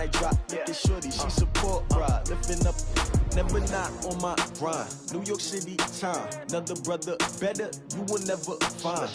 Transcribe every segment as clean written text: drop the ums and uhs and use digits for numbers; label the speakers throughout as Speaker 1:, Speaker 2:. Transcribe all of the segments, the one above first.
Speaker 1: I drop, look at shorty, she support ride, lifting up, never not on my grind. New York City time, another brother better, you will never find.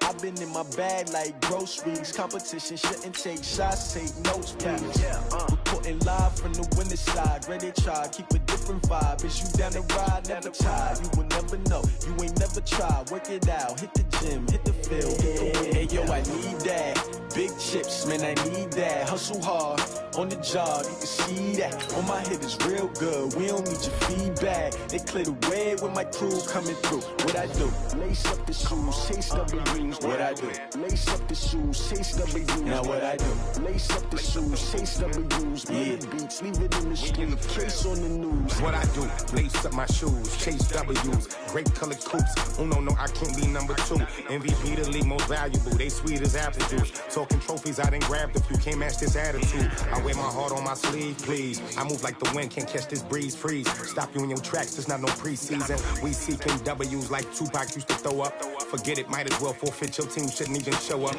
Speaker 1: I've been in my bag like groceries. Competition shouldn't take shots, take notes, please. Reporting live from the winter side. Ready to try, keep a different vibe. Is you down the ride, never tired. You will never know, you ain't never tried. Work it out, hit the gym, hit the field, hit the win. Hey yo, I need that. Big chips, man, I need that. Hustle hard, on the job, you can see that. On my hit is real good, we don't need your feedback. They clear the way with my crew coming through. What I do? Lace up the shoes, chase W's. What I do? Lace up the shoes, chase W's. Now what I do? Lace up the shoes, chase W's. Yeah, beats, leave it in the street, case on the news.
Speaker 2: What I do? Lace up my shoes, chase W's. Great colored coops. Oh no, I can't be number 2. MVP the league most valuable. They sweet as apple juice. Talking trophies, I done grabbed a few. Can't match this attitude. I wear my heart on my sleeve, please. I move like the wind, can't catch this breeze. Freeze. Stop you in your tracks. There's not no preseason. We seeking W's like Tupac used to throw up. Forget it, might as well forfeit. Your team shouldn't even show up.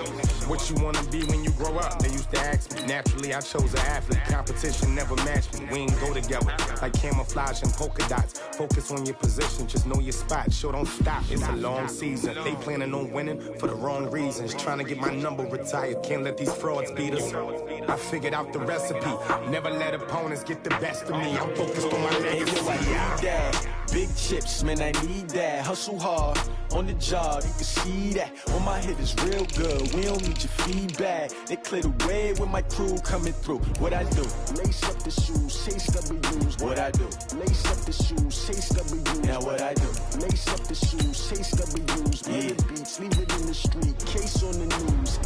Speaker 2: What you wanna be when you grow up? They used to ask me. Naturally, I chose an athlete. Competition never matched me. We ain't go together like camouflage and polka dots. Focus on your position, just know your spot. Sure, don't stop. It's a long season. They planning on winning for the wrong reasons. Trying to get my number retired. Can't let these frauds beat us. I figured out the recipe. Never let opponents get the best of me. I'm focused on my legacy.
Speaker 1: I need that. Big chips, man, I need that. Hustle hard, on the job, you can see that. On my hit is real good, we don't need your feedback. They clear the way with my crew coming through. What I do? Lace up the shoes, chase W's. What I do? Lace up the shoes, chase W's. Now what I do? Lace up the shoes, chase W's. Yeah, beats, leave it in the street, case on the news.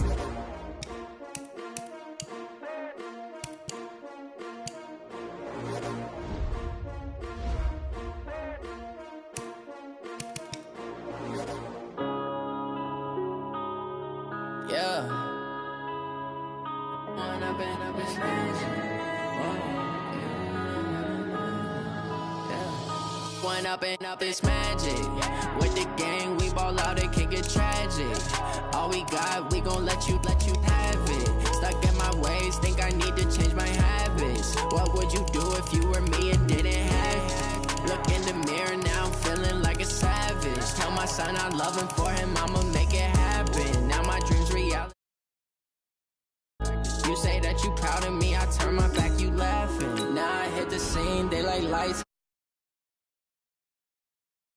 Speaker 3: Up this magic. With the gang, we ball out, it can get tragic. All we got, we gon' let you have it. Stuck in my ways, think I need to change my habits. What would you do if you were me and didn't have it? Look in the mirror, now I'm feeling like a savage. Tell my son I love him, for him I'ma make it happen. Now my dreams reality. You say that you proud of me, I turn my back, you laughing. Now I hit the scene, they like lights.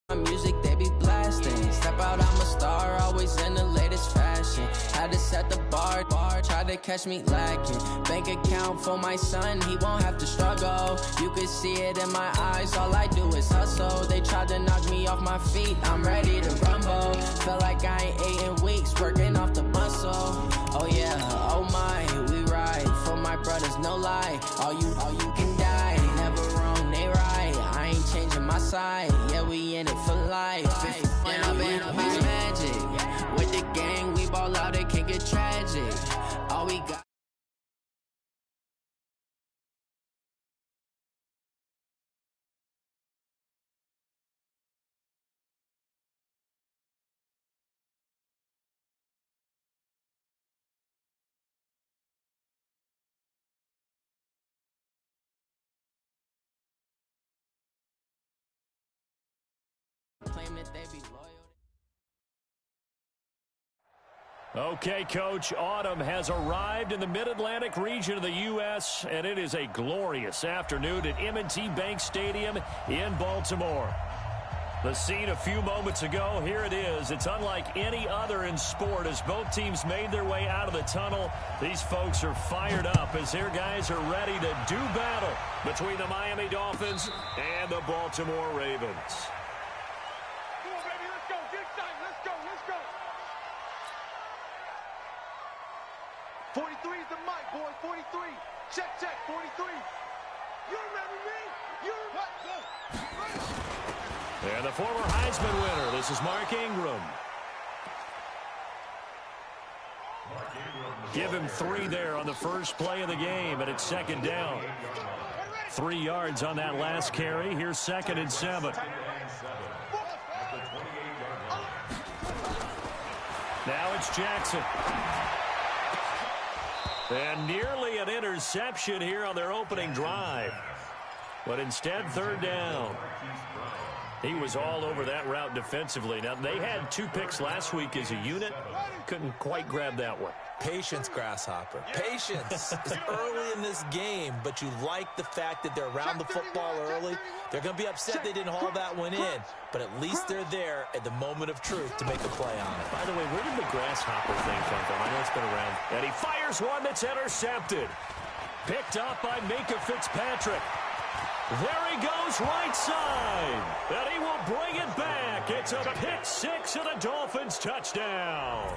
Speaker 3: My music, they be blasting. Step out, I'm a star, always in the latest fashion. Had to set the bar, try to catch me lacking. Bank account for my son, he won't have to struggle. You can see it in my eyes, all I do is hustle. They tried to knock me off my feet, I'm ready to rumble. Felt like I ain't ate in weeks, working off the muscle. Oh yeah, oh my, we ride for my brothers, no lie. All you can die, never wrong, they right. I ain't changing my side, yeah, we in it for life. When I've been up this magic. With the gang, we ball out, it can get tragic. All we got.
Speaker 4: Okay, Coach, autumn has arrived in the Mid-Atlantic region of the U.S., and it is a glorious afternoon at M&T Bank Stadium in Baltimore. The scene a few moments ago, here it is. It's unlike any other in sport as both teams made their way out of the tunnel. These folks are fired up as their guys are ready to do battle between the Miami Dolphins and the Baltimore Ravens.
Speaker 5: 43 is the mic, boy. 43. Check, 43. You remember me? You remember me?
Speaker 4: And the former Heisman winner, this is Mark Ingram. Give him 3 there on the first play of the game, and it's second down. 3 yards on that last carry. Here's 2nd and 7. Now it's Jackson. And nearly an interception here on their opening drive. But instead, third down. He was all over that route defensively. Now, they had 2 picks last week as a unit. Couldn't quite grab that one.
Speaker 6: Patience, Grasshopper. Patience. It's early in this game, but you like the fact that they're around the football early. They're going to be upset they didn't haul that one in, but at least they're there at the moment of truth to make a play on it.
Speaker 4: By the way, where did the Grasshopper thing come from? I know it's been around. And he fires one that's intercepted. Picked up by Minka Fitzpatrick. There he goes, right side. And he will bring it back. It's a pick 6 and a Dolphins touchdown.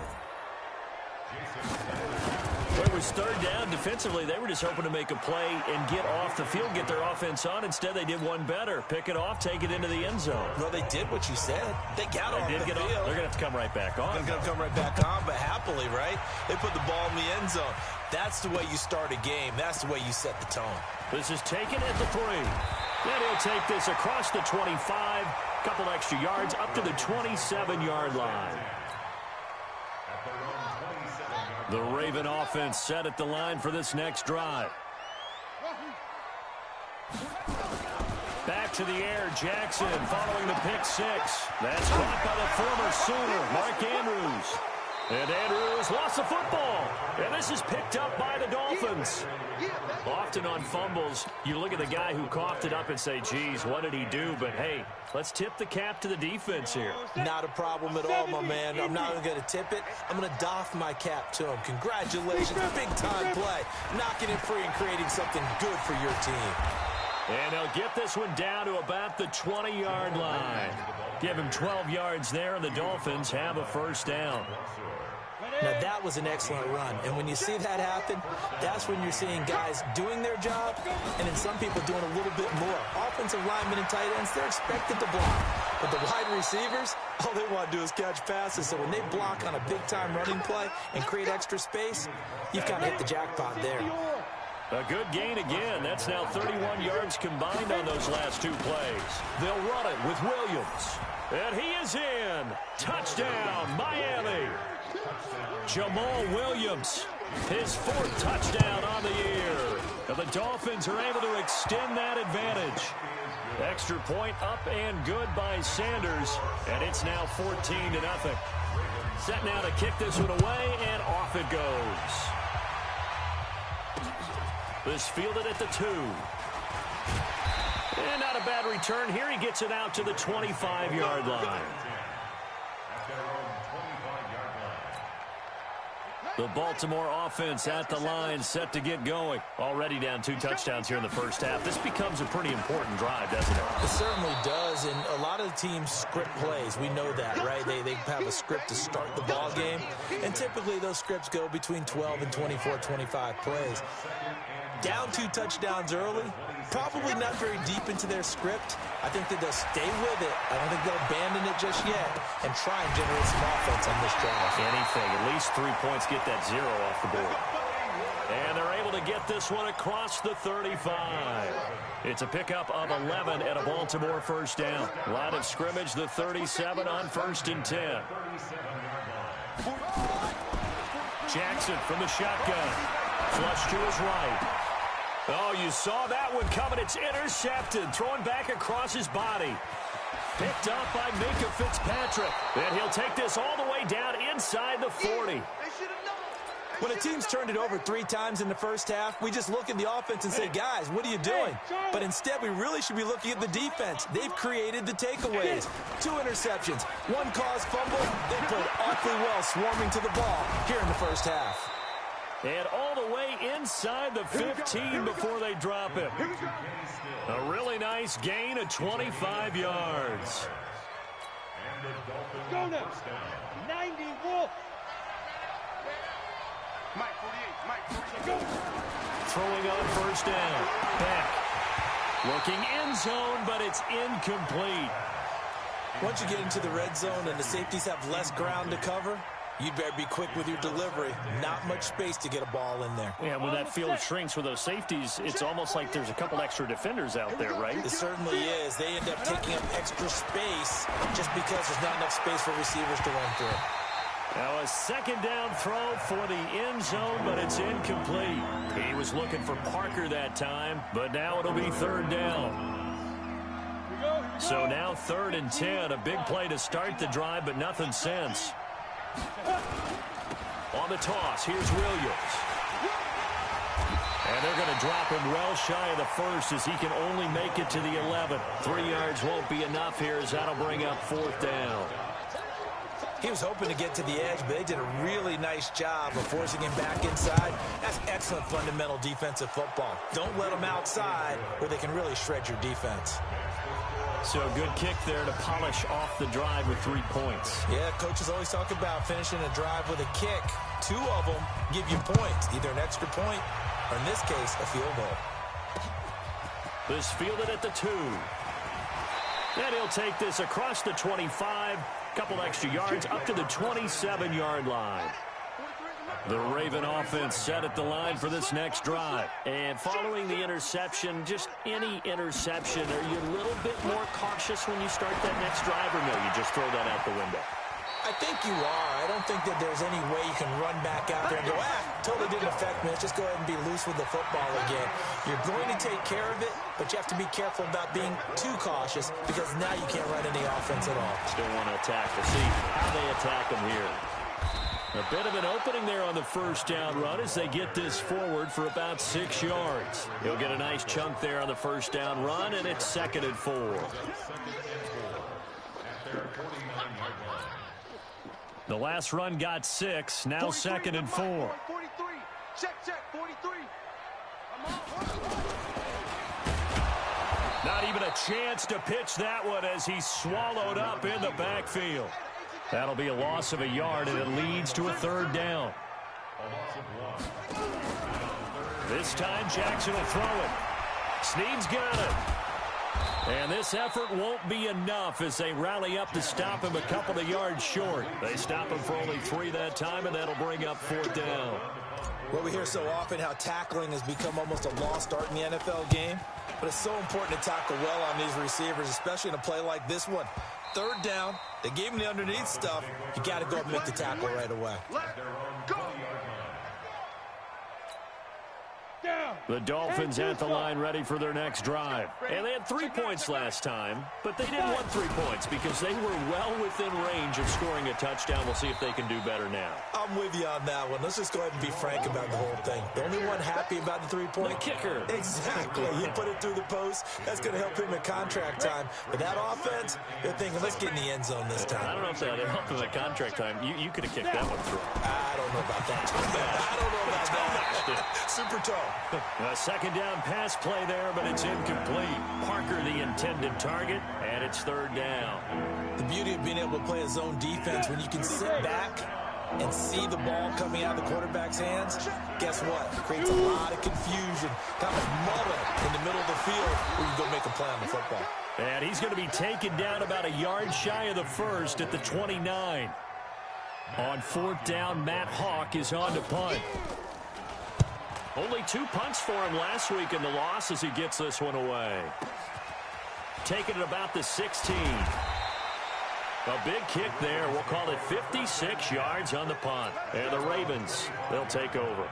Speaker 4: Well, it was third down defensively. They were just hoping to make a play and get off the field, get their offense on. Instead, they did one better. Pick it off, take it into the end zone.
Speaker 6: Well, they did what you said. They got off the field.
Speaker 4: They're going to have to come right back on.
Speaker 6: They're going to come right back on, but happily, right? They put the ball in the end zone. That's the way you start a game. That's the way you set the tone.
Speaker 4: This is taken at the 3. Then he'll take this across the 25. Couple extra yards up to the 27-yard line. The Raven offense set at the line for this next drive. Back to the air, Jackson following the pick 6. That's caught by the former Sooner, Mark Andrews. And Andrews lost the football. And this is picked up by the Dolphins. Often on fumbles, you look at the guy who coughed it up and say, geez, what did he do? But, hey, let's tip the cap to the defense here.
Speaker 6: Not a problem at all, my man. I'm not even going to tip it. I'm going to doff my cap to him. Congratulations. Big-time play. Knocking it free and creating something good for your team.
Speaker 4: And they'll get this one down to about the 20-yard line. Give him 12 yards there, and the Dolphins have a first down.
Speaker 6: Now, that was an excellent run. And when you see that happen, that's when you're seeing guys doing their job and then some people doing a little bit more. Offensive linemen and tight ends, they're expected to block. But the wide receivers, all they want to do is catch passes. So when they block on a big-time running play and create extra space, you've got to hit the jackpot there.
Speaker 4: A good gain again. That's now 31 yards combined on those last 2 plays. They'll run it with Williams. And he is in. Touchdown, Miami. Jamal Williams, his 4th touchdown on the year. And the Dolphins are able to extend that advantage. Extra point up and good by Sanders. And it's now 14-0. Set now to kick this one away, and off it goes. This fielded at the 2. And not a bad return here. He gets it out to the 25-yard line. The Baltimore offense at the line, set to get going. Already down 2 touchdowns here in the first half. This becomes a pretty important drive, doesn't it?
Speaker 6: It certainly does, and a lot of the teams script plays. We know that, right? They have a script to start the ball game, and typically those scripts go between 12 and 24, 25 plays. Down 2 touchdowns early, probably not very deep into their script. I think that they'll stay with it. I don't think they'll abandon it just yet and try and generate some offense on this drive.
Speaker 4: Anything, at least 3 points, get that 0 off the board. And they're able to get this one across the 35. It's a pickup of 11 at a Baltimore first down. Line of scrimmage, the 37 on 1st and 10. Jackson from the shotgun. Flush to his right. Oh, you saw that one coming. It's intercepted. Thrown back across his body. Picked up by Minka Fitzpatrick. And he'll take this all the way down inside the 40.
Speaker 6: When a team's turned it over 3 times in the first half, we just look at the offense and say, guys, what are you doing? But instead, we really should be looking at the defense. They've created the takeaways. 2 interceptions, 1 caused fumble. They played awfully well swarming to the ball here in the first half.
Speaker 4: And all the way inside the 15 before they drop it. A really nice gain of 25 yards.
Speaker 5: Go now. 90 Wolf. Mike 48. Go.
Speaker 4: Throwing on first down. Back. Looking end zone, but it's incomplete.
Speaker 6: Once you get into the red zone and the safeties have less ground to cover, you better be quick with your delivery. Not much space to get a ball in there.
Speaker 4: Yeah, when that field shrinks with those safeties, it's almost like there's a couple extra defenders out there, right?
Speaker 6: It certainly is. They end up taking up extra space just because there's not enough space for receivers to run through.
Speaker 4: Now a second down throw for the end zone, but it's incomplete. He was looking for Parker that time, but now it'll be third down. So now 3rd and 10, a big play to start the drive, but nothing since. On the toss, here's Williams. And they're going to drop him well shy of the first as he can only make it to the 11. 3 yards won't be enough here as that'll bring up 4th down.
Speaker 6: He was hoping to get to the edge, but they did a really nice job of forcing him back inside. That's excellent fundamental defensive football. Don't let them outside where they can really shred your defense.
Speaker 4: So a good kick there to polish off the drive with 3 points.
Speaker 6: Yeah, coaches always talk about finishing a drive with a kick. 2 of them give you points, either an extra point or, in this case, a field goal.
Speaker 4: This fielded at the 2. And he'll take this across the 25, couple extra yards up to the 27-yard line. The Raven offense set at the line for this next drive. And following the interception, just any interception, are you a little bit more cautious when you start that next drive, or no, you just throw that out the window?
Speaker 6: I think you are. I don't think that there's any way you can run back out there and go, totally didn't affect me. Let's just go ahead and be loose with the football again. You're going to take care of it, but you have to be careful about being too cautious because now you can't run any offense at all.
Speaker 4: Still want to attack. We'll see how they attack them here. A bit of an opening there on the first down run as they get this forward for about 6 yards. He'll get a nice chunk there on the first down run, and it's 2nd and 4. The last run got 6, now 2nd and 4.
Speaker 5: 43. Check, 43.
Speaker 4: Not even a chance to pitch that one as he's swallowed up in the backfield. That'll be a loss of a yard, and it leads to a 3rd down. This time, Jackson will throw it. Snead's got it. And this effort won't be enough as they rally up to stop him a couple of yards short. They stop him for only 3 that time, and that'll bring up 4th down.
Speaker 6: Well, we hear so often how tackling has become almost a lost art in the NFL game. But it's so important to tackle well on these receivers, especially in a play like this one. 3rd down, they gave him the underneath stuff. You got to go up and make the tackle right away.
Speaker 4: The Dolphins at the line ready for their next drive. And they had 3 points last time, but they didn't want 3 points because they were well within range of scoring a touchdown. We'll see if they can do better now.
Speaker 6: I'm with you on that one. Let's just go ahead and be frank about the whole thing. The only one happy about the 3-point?
Speaker 4: The kicker.
Speaker 6: Exactly. He put it through the post. That's going to help him at contract time. But that offense, they're thinking, let's get in the end zone this time.
Speaker 4: I don't know if that helped him at contract time. You could have kicked that one through.
Speaker 6: I don't know about that. I don't know about that. Super tall.
Speaker 4: A 2nd down pass play there, but it's incomplete. Parker the intended target, and it's 3rd down.
Speaker 6: The beauty of being able to play a zone defense when you can sit back and see the ball coming out of the quarterback's hands, guess what? It creates a lot of confusion, kind of muddle in the middle of the field where you go make a play on the football.
Speaker 4: And he's going to be taken down about a yard shy of the first at the 29. On 4th down, Matt Hawk is on to punt. Only 2 punts for him last week in the loss as he gets this one away. Taking it about the 16. A big kick there. We'll call it 56 yards on the punt. And the Ravens, they'll take over.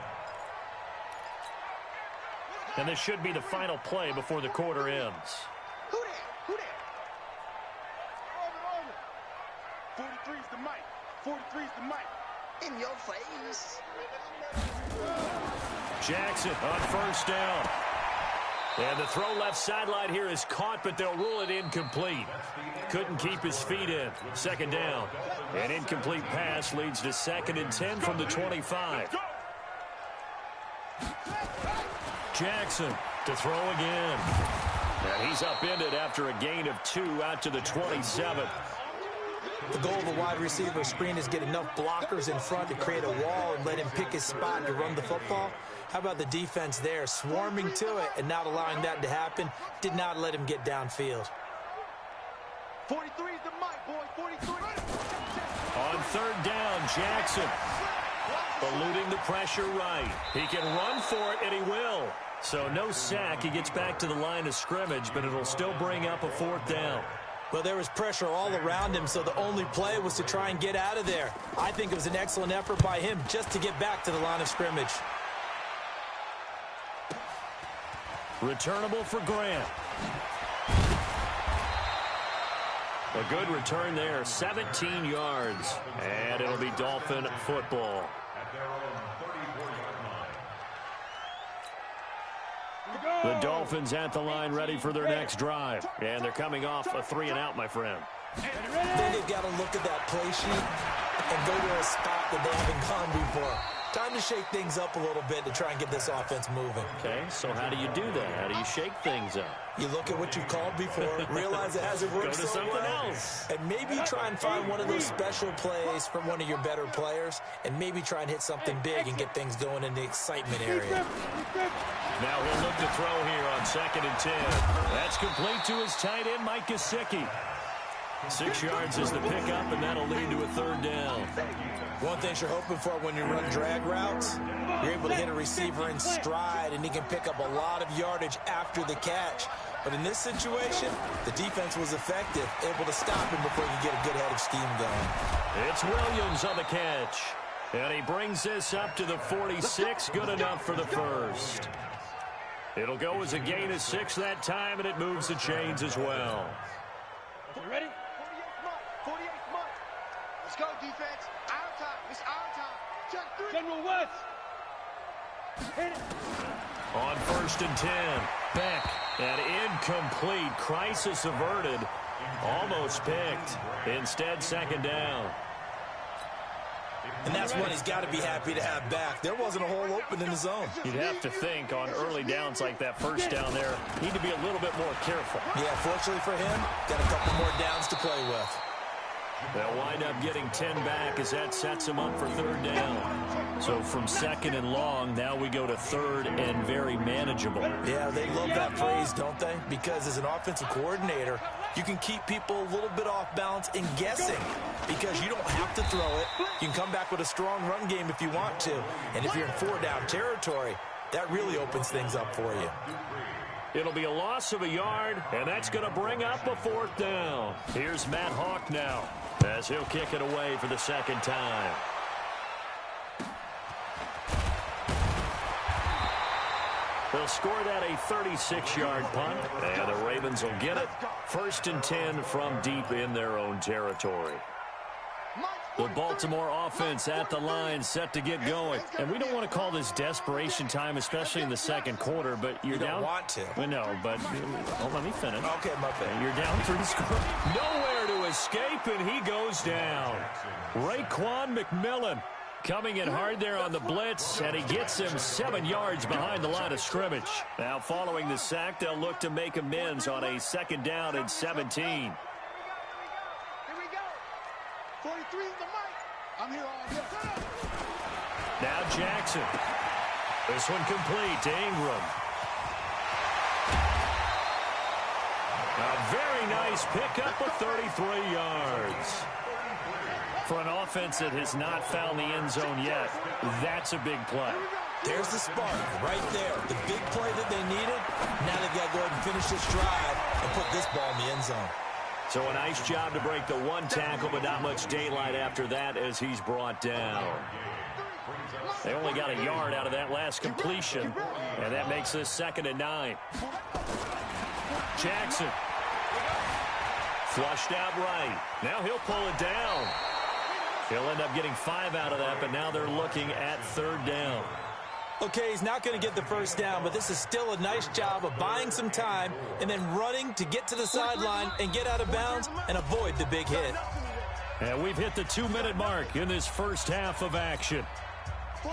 Speaker 4: And this should be the final play before the quarter ends.
Speaker 5: Who that? 43's the mic. 43's the mic. In your face.
Speaker 4: Jackson on 1st down. And the throw left sideline here is caught, but they'll rule it incomplete. Couldn't keep his feet in. 2nd down. An incomplete pass leads to 2nd and 10 from the 25. Jackson to throw again. And he's upended after a gain of 2 out to the 27.
Speaker 6: The goal of a wide receiver screen is get enough blockers in front to create a wall and let him pick his spot to run the football. How about the defense there, swarming to it and not allowing that to happen? Did not let him get downfield.
Speaker 5: 43's the mic, boy. 43.
Speaker 4: On 3rd down, Jackson eluding the pressure right. He can run for it, and he will. So no sack. He gets back to the line of scrimmage, but it'll still bring up a 4th down.
Speaker 6: Well, there was pressure all around him, so the only play was to try and get out of there. I think it was an excellent effort by him just to get back to the line of scrimmage.
Speaker 4: Returnable for Grant. A good return there, 17 yards. And it'll be Dolphin football. The Dolphins at the line ready for their next drive. And they're coming off a 3-and-out, my friend.
Speaker 6: Then they've got to look at that play sheet and go to a spot that they haven't gone before. Time to shake things up a little bit to try and get this offense moving.
Speaker 4: Okay, so how do you do that? How do you shake things up?
Speaker 6: You look at what you've called before, realize it hasn't worked
Speaker 4: Go to
Speaker 6: so
Speaker 4: something
Speaker 6: well,
Speaker 4: else.
Speaker 6: and maybe try and find one of those special plays from one of your better players, and maybe try and hit something big and get things going in the excitement area.
Speaker 4: Now he'll look to throw here on 2nd and 10. That's complete to his tight end, Mike Gesicki. 6 yards is the pickup, and that'll lead to a 3rd down.
Speaker 6: One thing you're hoping for when you run drag routes, you're able to hit a receiver in stride, and he can pick up a lot of yardage after the catch. But in this situation, the defense was effective, able to stop him before he could get a good head of steam going.
Speaker 4: It's Williams on the catch. And he brings this up to the 46. Good enough for the first. It'll go as a gain of 6 that time, and it moves the chains as well.
Speaker 5: Okay, ready? 48th month. Let's go, defense. Our time. It's our time. Check 3. General West. Hit it.
Speaker 4: On 1st and 10. Beck. And incomplete. Crisis averted. Almost picked. Instead, 2nd down.
Speaker 6: And that's what he's got to be happy to have back. There wasn't a hole open in the zone.
Speaker 4: You'd have to think on early downs like that, 1st down there, need to be a little bit more careful.
Speaker 6: Yeah, fortunately for him, got a couple more downs to play with.
Speaker 4: They'll wind up getting 10 back as that sets him up for 3rd down. So from 2nd and long, now we go to 3rd and very manageable.
Speaker 6: Yeah, they love that phrase, don't they? Because as an offensive coordinator, you can keep people a little bit off balance and guessing because you don't have to throw it. You can come back with a strong run game if you want to. And if you're in 4-down territory, that really opens things up for you.
Speaker 4: It'll be a loss of a yard, and that's going to bring up a 4th down. Here's Matt Hawk now as he'll kick it away for the 2nd time. They'll score that a 36-yard punt, and the Ravens will get it. 1st and 10 from deep in their own territory. The Baltimore offense at the line, set to get going. And we don't want to call this desperation time, especially in the 2nd quarter, but you're down.
Speaker 6: You don't want to.
Speaker 4: Well, no, but let me finish.
Speaker 6: Okay, my bad.
Speaker 4: You're down 3 scores. Nowhere to escape, and he goes down. Raekwon McMillan coming in hard there on the blitz, and he gets him 7 yards behind the line of scrimmage. Now, following the sack, they'll look to make amends on a 2nd down and 17.
Speaker 5: 43 is the mic. I'm here all day.
Speaker 4: Now Jackson. This one complete to Ingram. A very nice pickup of 33 yards. For an offense that has not found the end zone yet, that's a big play.
Speaker 6: There's the spark right there. The big play that they needed. Now they've got to go ahead and finish this drive and put this ball in the end zone.
Speaker 4: So a nice job to break the 1 tackle, but not much daylight after that as he's brought down. They only got a yard out of that last completion, and that makes this 2nd and 9. Jackson. Flushed out right. Now he'll pull it down. He'll end up getting 5 out of that, but now they're looking at 3rd down.
Speaker 6: Okay, he's not going to get the 1st down, but this is still a nice job of buying some time and then running to get to the sideline and get out of bounds and avoid the big hit.
Speaker 4: And we've hit the 2-minute mark in this first half of action.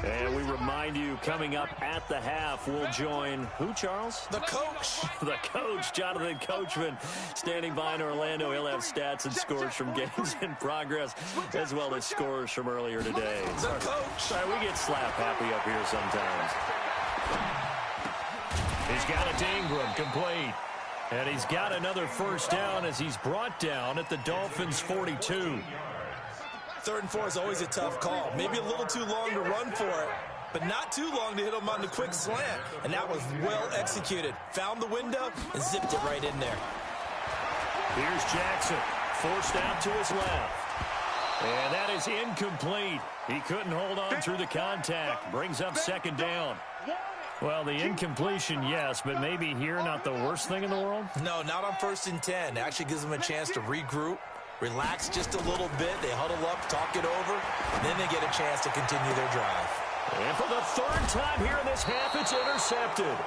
Speaker 4: And we remind you, coming up at the half, we'll join who, Charles?
Speaker 6: The coach.
Speaker 4: The coach, Jonathan Coachman, standing by in Orlando. He'll have stats and scores from games in progress, as well as scores from earlier today.
Speaker 6: The coach.
Speaker 4: Sorry, we get slap happy up here sometimes. He's got it to Ingram, complete. And he's got another 1st down as he's brought down at the Dolphins' 42.
Speaker 6: 3rd and 4 is always a tough call. Maybe a little too long to run for it, but not too long to hit him on the quick slant. And that was well executed. Found the window and zipped it right in there.
Speaker 4: Here's Jackson, forced out to his left. And that is incomplete. He couldn't hold on through the contact. Brings up second down. Well, the incompletion, yes, but maybe here not the worst thing in the world?
Speaker 6: No, not on 1st and 10. It actually gives them a chance to regroup, relax just a little bit. They huddle up, talk it over, and then they get a chance to continue their drive.
Speaker 4: And for the 3rd time here in this half, it's intercepted.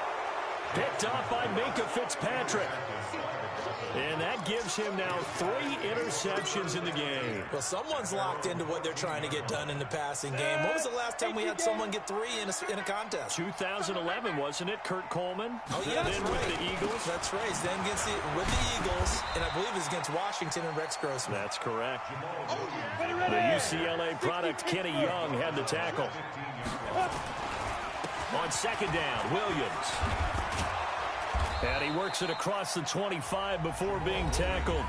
Speaker 4: Picked off by Minka Fitzpatrick. And that gives him now 3 interceptions in the game.
Speaker 6: Well, someone's locked into what they're trying to get done in the passing game. When was the last time we had someone get 3 in a contest?
Speaker 4: 2011, wasn't it? Kurt Coleman.
Speaker 6: Oh, yeah,
Speaker 4: then
Speaker 6: right.
Speaker 4: With the Eagles.
Speaker 6: That's right. Then with the Eagles, and I believe it was against Washington and Rex Grossman.
Speaker 4: That's correct. The UCLA product, Kenny Young, had the tackle. On second down, Williams. And he works it across the 25 before being tackled.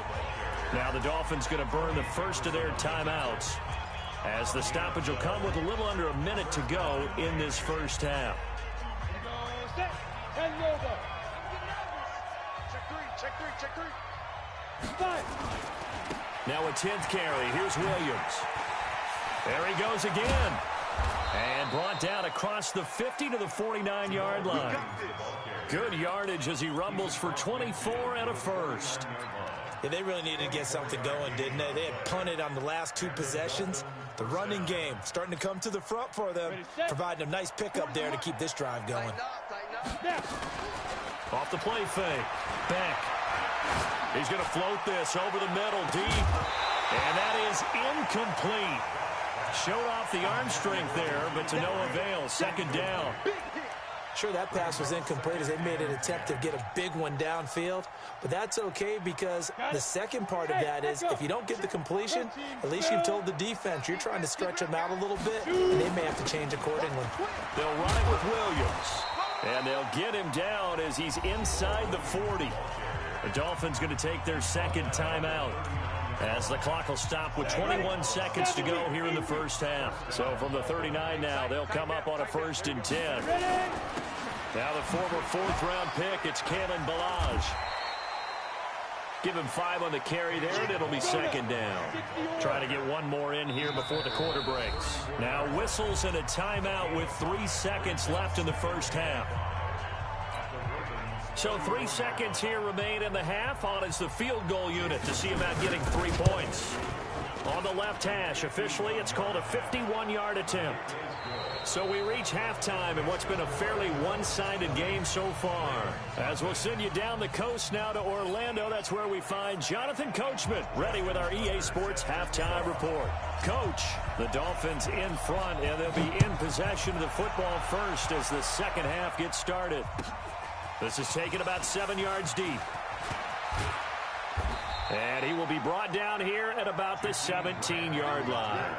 Speaker 4: Now the Dolphins going to burn the first of their timeouts, as the stoppage will come with a little under a minute to go in this first half.
Speaker 5: Check three.
Speaker 4: Now a 10th carry. Here's Williams. There he goes again. And brought down across the 50 to the 49-yard line. Good yardage as he rumbles for 24 and a first.
Speaker 6: Yeah, they really needed to get something going, didn't they? They had punted on the last 2 possessions. The running game starting to come to the front for them, providing a nice pickup there to keep this drive going.
Speaker 4: Off the play fake. Beck. He's going to float this over the middle deep. And that is incomplete. Showed off the arm strength there, but to no avail. Second down.
Speaker 6: Sure, that pass was incomplete as they made an attempt to get a big one downfield. But that's okay, because the second part of that is if you don't get the completion, at least you've told the defense you're trying to stretch them out a little bit, and they may have to change accordingly.
Speaker 4: They'll run it with Williams. And they'll get him down as he's inside the 40. The Dolphins going to take their second timeout, as the clock will stop with 21 seconds to go here in the first half. So from the 39 now, they'll come up on a 1st and 10. Now the former 4th-round pick, it's Kalen Ballage. Give him 5 on the carry there, and it'll be second down. Trying to get one more in here before the quarter breaks. Now whistles and a timeout with 3 seconds left in the first half. So 3 seconds here remain in the half. On is the field goal unit to see about getting 3 points. On the left hash, officially it's called a 51-yard attempt. So we reach halftime in what's been a fairly one-sided game so far. As we'll send you down the coast now to Orlando, that's where we find Jonathan Coachman, ready with our EA Sports halftime report. Coach, the Dolphins in front, and they'll be in possession of the football first as the second half gets started. This is taken about 7 yards deep. And he will be brought down here at about the 17-yard line.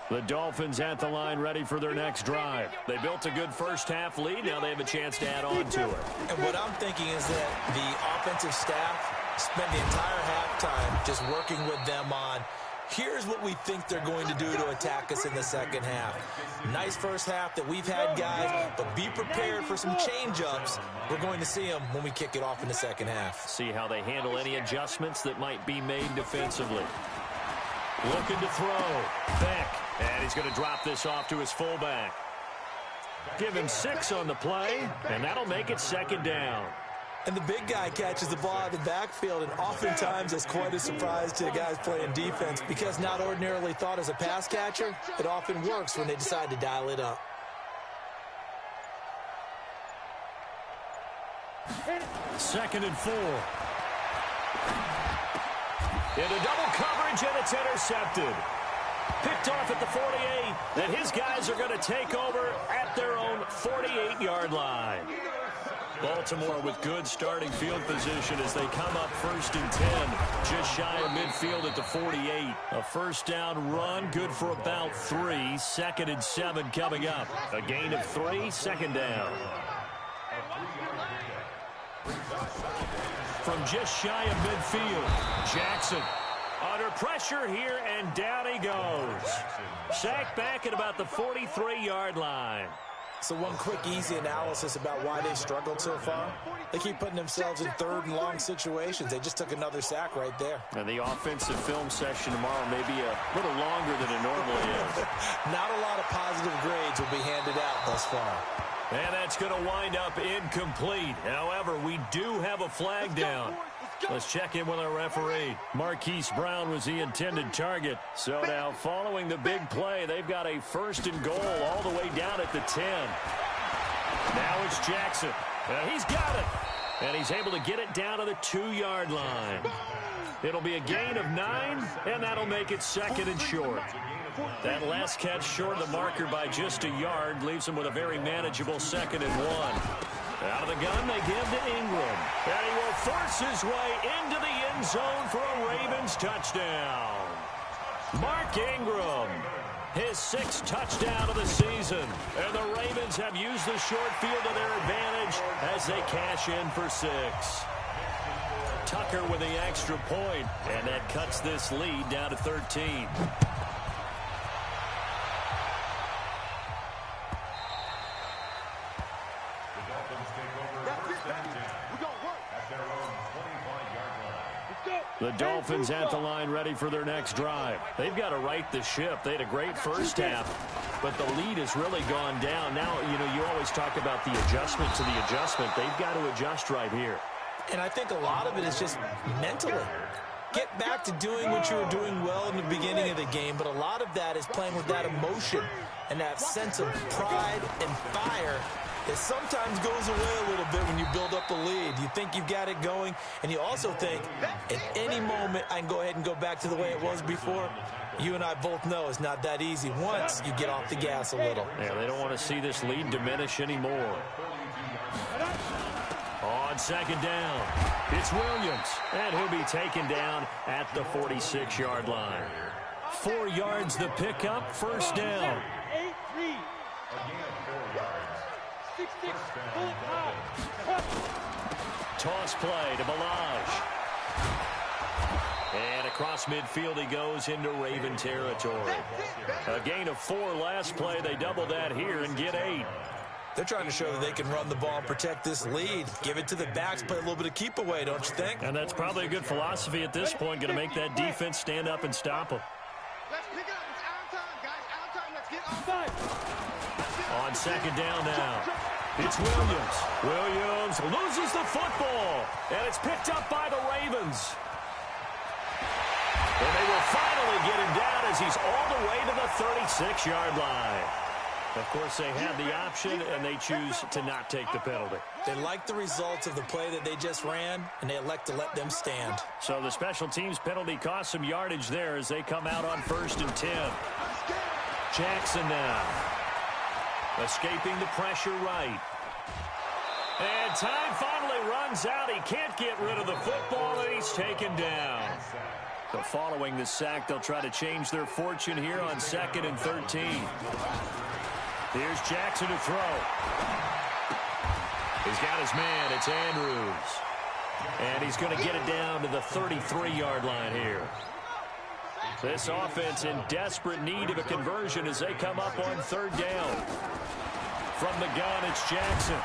Speaker 4: The Dolphins at the line, ready for their next drive. They built a good first half lead. Now they have a chance to add on to it.
Speaker 6: And what I'm thinking is that the offensive staff spent the entire halftime just working with them on, here's what we think they're going to do to attack us in the second half. Nice first half that we've had, guys, but be prepared for some change-ups. We're going to see them when we kick it off in the second half.
Speaker 4: See how they handle any adjustments that might be made defensively. Looking to throw. Beck. And he's going to drop this off to his fullback. Give him 6 on the play, and that'll make it second down.
Speaker 6: And the big guy catches the ball out of the backfield, and oftentimes it's quite a surprise to the guys playing defense, because not ordinarily thought as a pass catcher, it often works when they decide to dial it up.
Speaker 4: Second and 4. Into double coverage, and it's intercepted. Picked off at the 48, that his guys are going to take over at their own 48-yard line. Baltimore with good starting field position as they come up 1st and 10, just shy of midfield at the 48. A first down run, good for about 3. 2nd and 7 coming up. A gain of 3, second down. From just shy of midfield, Jackson under pressure here, and down he goes. Sacked back at about the 43-yard line.
Speaker 6: So one quick, easy analysis about why they struggled so far. They keep putting themselves in third and long situations. They just took another sack right there.
Speaker 4: And the offensive film session tomorrow may be a little longer than it normally is.
Speaker 6: Not a lot of positive grades will be handed out thus far.
Speaker 4: And that's going to wind up incomplete. However, we do have a flag down. Let's check in with our referee. Marquise Brown was the intended target. So now, following the big play, they've got a 1st and goal all the way down at the 10. Now it's Jackson. He's got it. And he's able to get it down to the 2-yard line. It'll be a gain of 9, and that'll make it 2nd and short. That last catch short of the marker by just a yard leaves him with a very manageable 2nd and 1. Out of the gun, they give to Ingram. And he will force his way into the end zone for a Ravens touchdown. Mark Ingram, his 6th touchdown of the season. And the Ravens have used the short field to their advantage as they cash in for 6. Tucker with the extra point, and that cuts this lead down to 13. The Dolphins at the line ready for their next drive. They've got to right the ship. They had a great first half, but the lead has really gone down. Now, you always talk about the adjustment to the adjustment. They've got to adjust right here.
Speaker 6: And I think a lot of it is just mentally. Get back to doing what you were doing well in the beginning of the game, but a lot of that is playing with that emotion and that sense of pride and fire. It sometimes goes away a little bit when you build up a lead. You think you've got it going, and you also think at any moment I can go ahead and go back to the way it was before. You and I both know it's not that easy once you get off the gas a little.
Speaker 4: Yeah, they don't want to see this lead diminish anymore. On 2nd down, it's Williams, and he'll be taken down at the 46-yard line. 4 yards the pickup, 1st down. Toss play to Balaj. And across midfield he goes into Raven territory. A gain of 4 last play. They double that here and get 8.
Speaker 6: They're trying to show that they can run the ball and protect this lead. Give it to the backs, play a little bit of keep away, don't you think?
Speaker 4: And that's probably a good philosophy at this point. Going to make that defense stand up and stop them.
Speaker 5: Let's pick it up. It's our time, guys. Our time. Let's get offside.
Speaker 4: On 2nd down now, it's Williams. Williams loses the football, and it's picked up by the Ravens. And they will finally get him down as he's all the way to the 36-yard line. Of course, they have the option, and they choose to not take the penalty.
Speaker 6: They like the results of the play that they just ran, and they elect to let them stand.
Speaker 4: So the special teams penalty cost some yardage there as they come out on 1st and 10. Jackson now. Escaping the pressure right. And time finally runs out. He can't get rid of the football, and he's taken down. So following the sack, they'll try to change their fortune here on 2nd and 13. Here's Jackson to throw. He's got his man. It's Andrews. And he's going to get it down to the 33-yard line here. This offense in desperate need of a conversion as they come up on 3rd down. From the gun, it's Jackson.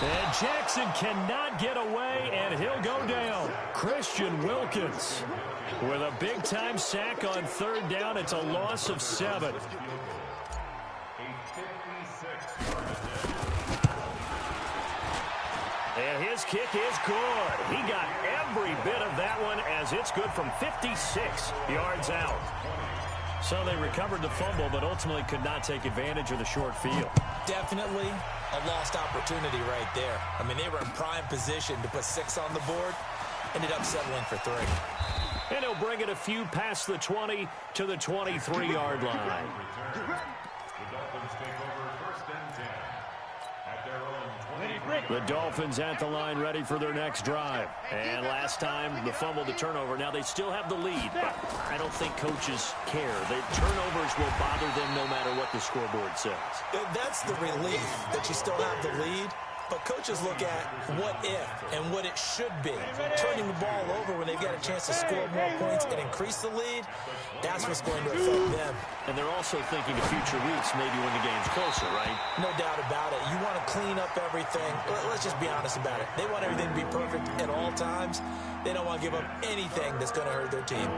Speaker 4: And Jackson cannot get away, and he'll go down. Christian Wilkins with a big-time sack on 3rd down. It's a loss of 7. And his kick is good. He got every bit of that one as it's good from 56 yards out. So they recovered the fumble, but ultimately could not take advantage of the short field.
Speaker 6: Definitely a lost opportunity right there. I mean, they were in prime position to put 6 on the board. Ended up settling for 3.
Speaker 4: And he'll bring it a few past the 20 to the 23-yard line. The Dolphins at the line ready for their next drive. And last time, the fumble, the turnover. Now they still have the lead, but I don't think coaches care. The turnovers will bother them no matter what the scoreboard says.
Speaker 6: That's the relief that you still have the lead. But coaches look at what if and what it should be. Turning the ball over when they've got a chance to score more points and increase the lead, that's what's going to affect them.
Speaker 4: And they're also thinking of future weeks, maybe when the game's closer, right?
Speaker 6: No doubt about it. You want to clean up everything. Let's just be honest about it. They want everything to be perfect at all times. They don't want to give up anything that's going to hurt their team.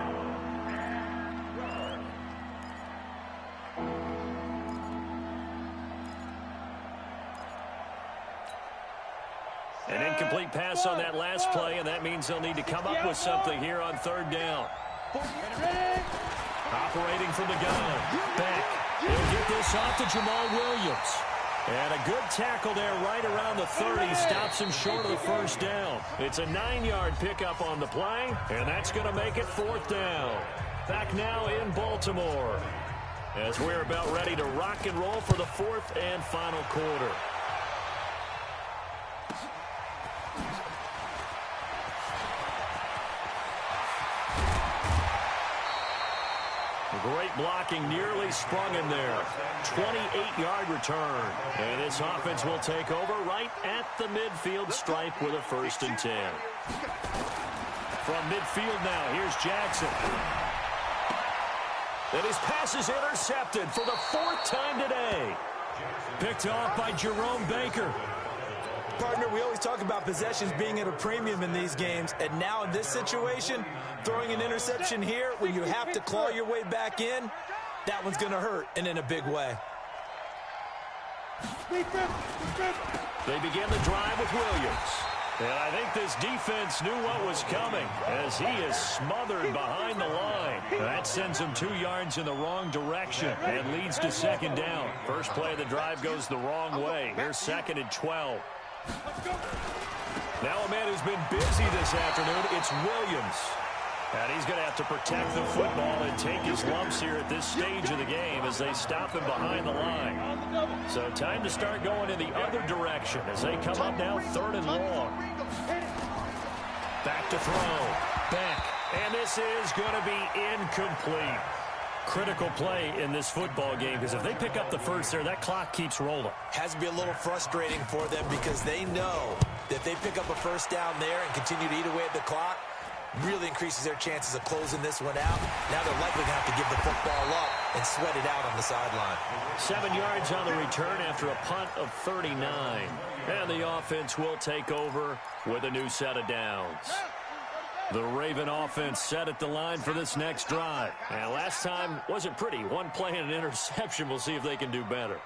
Speaker 4: An incomplete pass on that last play, and that means they'll need to come up with something here on third down. Operating from the gun. Back. He'll get this off to Jamal Williams. And a good tackle there right around the 30. Stops him short of the first down. It's a 9-yard pickup on the play, and that's going to make it fourth down. Back now in Baltimore, as we're about ready to rock and roll for the fourth and final quarter. Great blocking, nearly sprung him there. 28-yard return. And this offense will take over right at the midfield stripe with a 1st and 10. From midfield now, here's Jackson. And his pass is intercepted for the 4th time today. Picked off by Jerome Baker.
Speaker 6: Partner, we always talk about possessions being at a premium in these games, and now in this situation, throwing an interception here when you have to claw your way back in, that one's going to hurt, and in a big way.
Speaker 4: They begin the drive with Williams. And I think this defense knew what was coming as he is smothered behind the line. That sends him 2 yards in the wrong direction and leads to 2nd down. First play of the drive goes the wrong way. Here's 2nd and 12. Now a man who's been busy this afternoon, it's Williams. And he's going to have to protect the football and take his lumps here at this stage of the game as they stop him behind the line. So time to start going in the other direction as they come up now 3rd and long. Back to throw. Back. And this is going to be incomplete. Critical play in this football game because if they pick up the first there, that clock keeps rolling.
Speaker 6: Has to be a little frustrating for them because they know that if they pick up a first down there and continue to eat away at the clock, really increases their chances of closing this one out. Now they're likely to have to give the football up and sweat it out on the sideline.
Speaker 4: 7 yards on the return after a punt of 39. And the offense will take over with a new set of downs. The Raven offense set at the line for this next drive. And last time wasn't pretty. One play and an interception. We'll see if they can do better.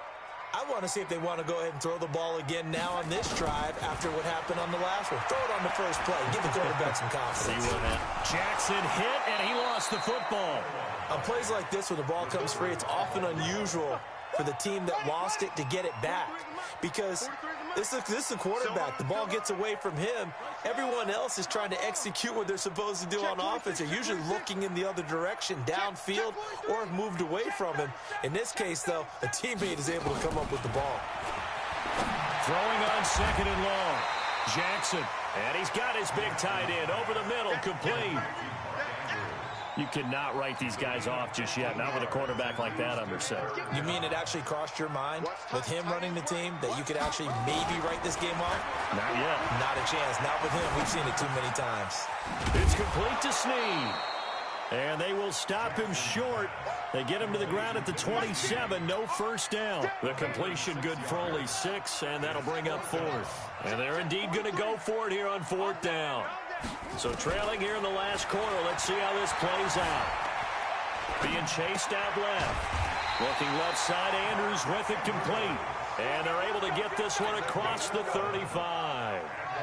Speaker 6: I want to see if they want to go ahead and throw the ball again now on this drive after what happened on the last one. Throw it on the first play. Give the quarterback some confidence.
Speaker 4: See what happened. Jackson hit, and he lost the football.
Speaker 6: On plays like this where the ball comes free, it's often unusual for the team that lost it to get it back. Because this is a quarterback. The ball gets away from him. Everyone else is trying to execute what they're supposed to do on offense. They're usually looking in the other direction, downfield, or have moved away from him. In this case, though, a teammate is able to come up with the ball.
Speaker 4: Throwing on 2nd and long. Jackson. And he's got his big tight end over the middle, complete. You cannot write these guys off just yet, not with a quarterback like that under center.
Speaker 6: You mean it actually crossed your mind with him running the team that you could actually maybe write this game off?
Speaker 4: Not yet.
Speaker 6: Not a chance. Not with him. We've seen it too many times.
Speaker 4: It's complete to Snead. And they will stop him short. They get him to the ground at the 27. No first down. The completion good for only 6, and that'll bring up 4th. And they're indeed going to go for it here on 4th down. So trailing here in the last quarter. Let's see how this plays out. Being chased out left. Looking left side, Andrews with it complete. And they're able to get this one across the 35.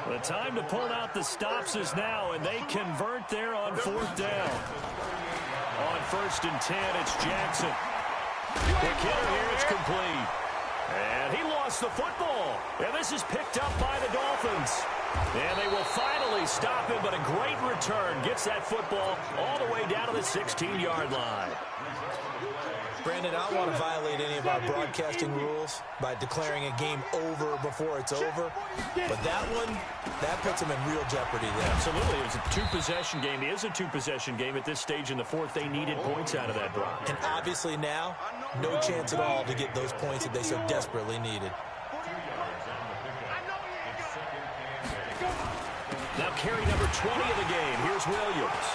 Speaker 4: The time to pull out the stops is now, and they convert there on 4th down. On 1st and 10, it's Jackson. The killer here, it's complete. And he lost the football. And this is picked up by the Dolphins. And they will finally stop him, but a great return gets that football all the way down to the 16-yard line.
Speaker 6: Brandon, I don't want to violate any of our broadcasting rules by declaring a game over before it's over. But that one, that puts them in real jeopardy there.
Speaker 4: Absolutely. It was a 2-possession game. It is a 2-possession game at this stage in the 4th. They needed points out of that drive.
Speaker 6: And obviously now, no chance at all to get those points that they so desperately needed.
Speaker 4: Now carry number 20 of the game. Here's Williams.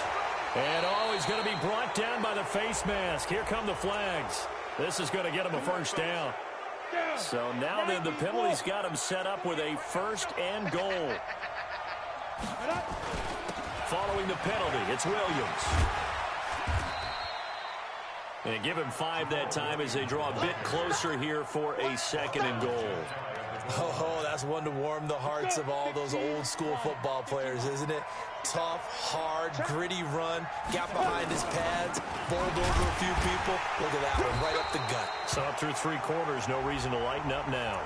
Speaker 4: And, he's going to be brought down by the face mask. Here come the flags. This is going to get him a first down. So now then the penalty's got him set up with a first and goal. Following the penalty, it's Williams. And give him 5 that time as they draw a bit closer here for a second and goal.
Speaker 6: Oh, that's one to warm the hearts of all those old school football players, isn't it? Tough, hard, gritty run, got behind his pads, bowled over a few people. Look at that one, right up the gut.
Speaker 4: So up through 3 quarters, no reason to lighten up now.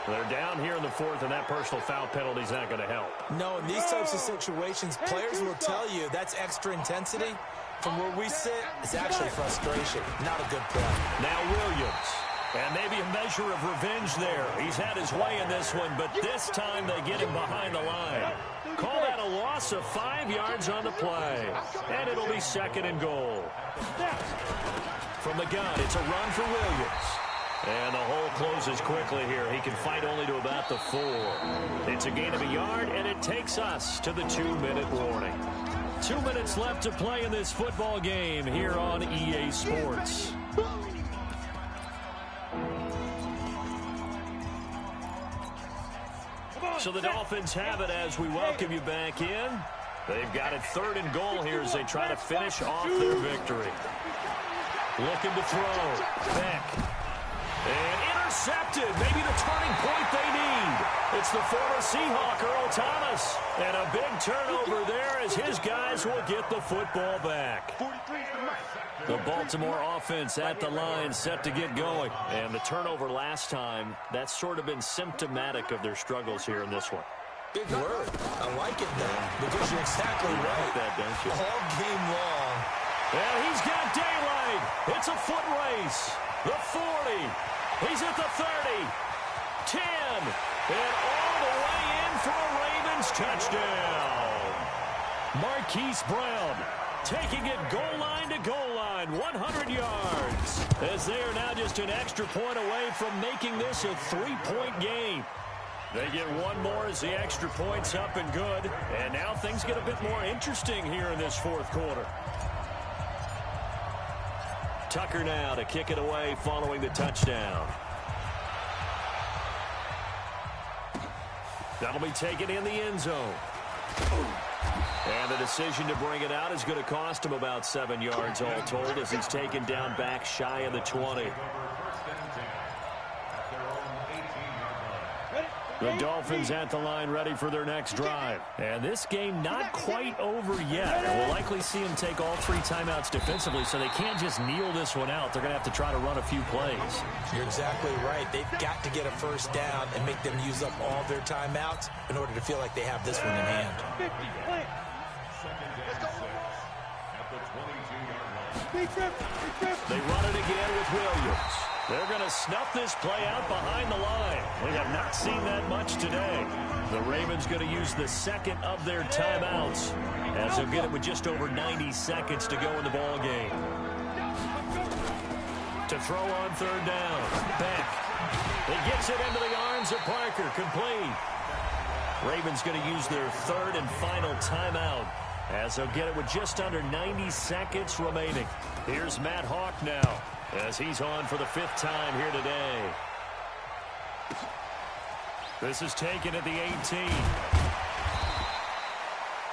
Speaker 4: They're down here in the 4th, and that personal foul penalty is not going to help.
Speaker 6: No, in these types of situations, players will tell you that's extra intensity. From where we sit, it's actually frustration, not a good play.
Speaker 4: Now Williams. And maybe a measure of revenge there. He's had his way in this one, but this time they get him behind the line. Call that a loss of 5 yards on the play. And it'll be second and goal. From the gun, it's a run for Williams. And the hole closes quickly here. He can fight only to about the 4. It's a gain of a yard, and it takes us to the 2-minute warning. 2 minutes left to play in this football game here on EA Sports. So the Dolphins have it as we welcome you back in. They've got it 3rd and goal here as they try to finish off their victory. Looking to throw. Beck. And intercepted. Maybe the turning point they need. It's the former Seahawk, Earl Thomas. And a big turnover there as his guys will get the football back. The Baltimore offense at the line set to get going. And the turnover last time, that's sort of been symptomatic of their struggles here in this one.
Speaker 6: Big word. I like it now because you're exactly right.
Speaker 4: Like that, don't you?
Speaker 6: All game long.
Speaker 4: And he's got daylight. It's a foot race. The 40. He's at the 30. 10. And all the way in for a Ravens touchdown. Marquise Brown taking it goal line to goal line, 100 yards. As they are now just an extra point away from making this a 3-point game. They get one more as the extra point's up and good. And now things get a bit more interesting here in this 4th quarter. Tucker now to kick it away following the touchdown. That'll be taken in the end zone. And the decision to bring it out is going to cost him about 7 yards all told as he's taken down back shy of the 20. The Dolphins at the line ready for their next drive. And this game not quite over yet. And we'll likely see them take all 3 timeouts defensively, so they can't just kneel this one out. They're going to have to try to run a few plays.
Speaker 6: You're exactly right. They've got to get a first down and make them use up all their timeouts in order to feel like they have this one in hand.
Speaker 4: They run it again with Williams. They're going to snuff this play out behind the line. We have not seen that much today. The Ravens going to use the second of their timeouts as they'll get it with just over 90 seconds to go in the ball game. To throw on 3rd down. Beck. He gets it into the arms of Parker. Complete. Ravens going to use their 3rd and final timeout as they'll get it with just under 90 seconds remaining. Here's Matt Hawk now as he's on for the 5th time here today. This is taken at the 18.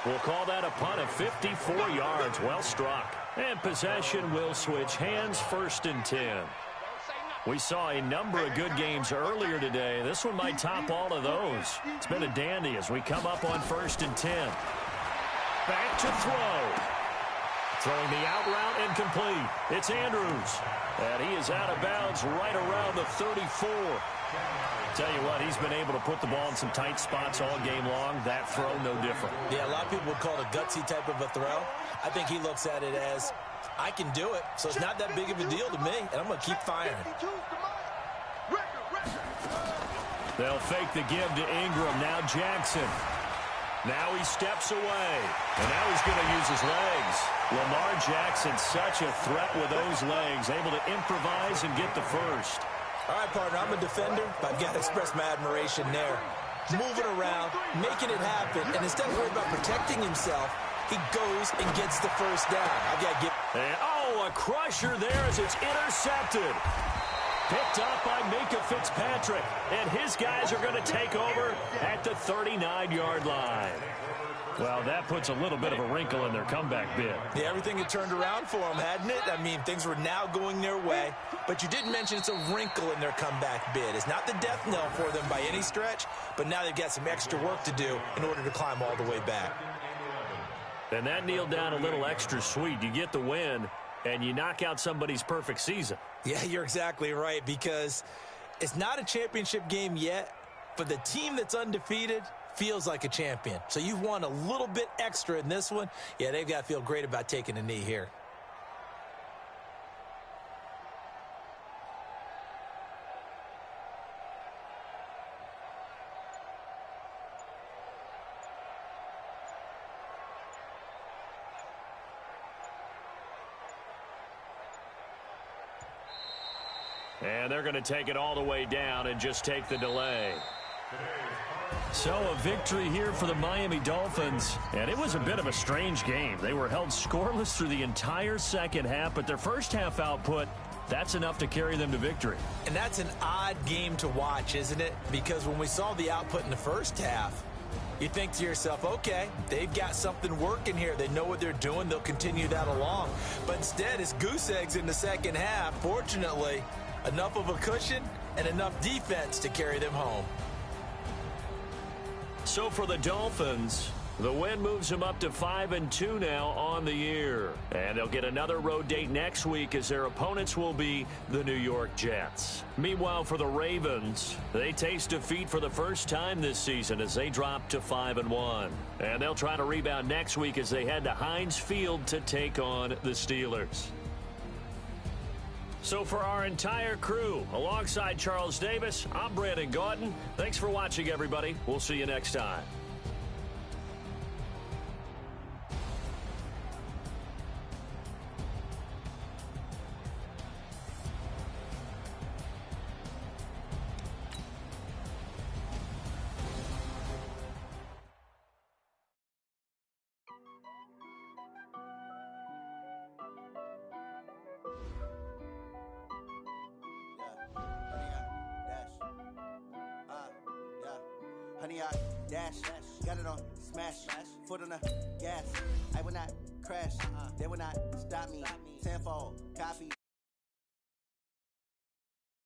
Speaker 4: We'll call that a punt of 54 yards. Well struck. And possession will switch hands, 1st and 10. We saw a number of good games earlier today. This one might top all of those. It's been a dandy as we come up on 1st and 10. Back to throw. Throwing the out route incomplete. It's Andrews. And he is out of bounds right around the 34. Tell you what, he's been able to put the ball in some tight spots all game long. That throw, no different.
Speaker 6: Yeah, a lot of people would call it a gutsy type of a throw. I think he looks at it as, I can do it, so it's not that big of a deal to me, and I'm going to keep firing.
Speaker 4: They'll fake the give to Ingram. Now Jackson. Now he steps away, and now he's going to use his legs. Lamar Jackson, such a threat with those legs, able to improvise and get the first.
Speaker 6: All right, partner, I'm a defender, but I've got to express my admiration there. moving around, making it happen, and instead of worrying about protecting himself, he goes and gets the first down. I've got to get...
Speaker 4: And, a crusher there as it's intercepted. Picked up by Minkah Fitzpatrick, and his guys are going to take over at the 39-yard line. Well, that puts a little bit of a wrinkle in their comeback bid.
Speaker 6: Yeah, everything had turned around for them, hadn't it? I mean, things were now going their way. But you didn't mention it's a wrinkle in their comeback bid. It's not the death knell for them by any stretch, but now they've got some extra work to do in order to climb all the way back.
Speaker 4: And that kneeled down a little extra sweet. You get the win, and you knock out somebody's perfect season.
Speaker 6: Yeah, you're exactly right, because it's not a championship game yet, but the team that's undefeated feels like a champion. So you've won a little bit extra in this one. Yeah, they've got to feel great about taking a knee here.
Speaker 4: And they're going to take it all the way down and just take the delay. So a victory here for the Miami Dolphins, and it was a bit of a strange game. They were held scoreless through the entire second half, but their first half output, that's enough to carry them to victory.
Speaker 6: And that's an odd game to watch, isn't it? Because when we saw the output in the first half, you think to yourself, okay, they've got something working here. They know what they're doing. They'll continue that along. But instead, it's goose eggs in the second half. Fortunately, enough of a cushion and enough defense to carry them home.
Speaker 4: So for the Dolphins, the win moves them up to 5-2 now on the year. And they'll get another road date next week as their opponents will be the New York Jets. Meanwhile, for the Ravens, they taste defeat for the first time this season as they drop to 5-1. And they'll try to rebound next week as they head to Heinz Field to take on the Steelers. So for our entire crew, alongside Charles Davis, I'm Brandon Gaudin. Thanks for watching, everybody. We'll see you next time.
Speaker 7: Honey, I dash, got it on smash, foot on the gas. I will not crash, they will not stop me. Tenfold, copy,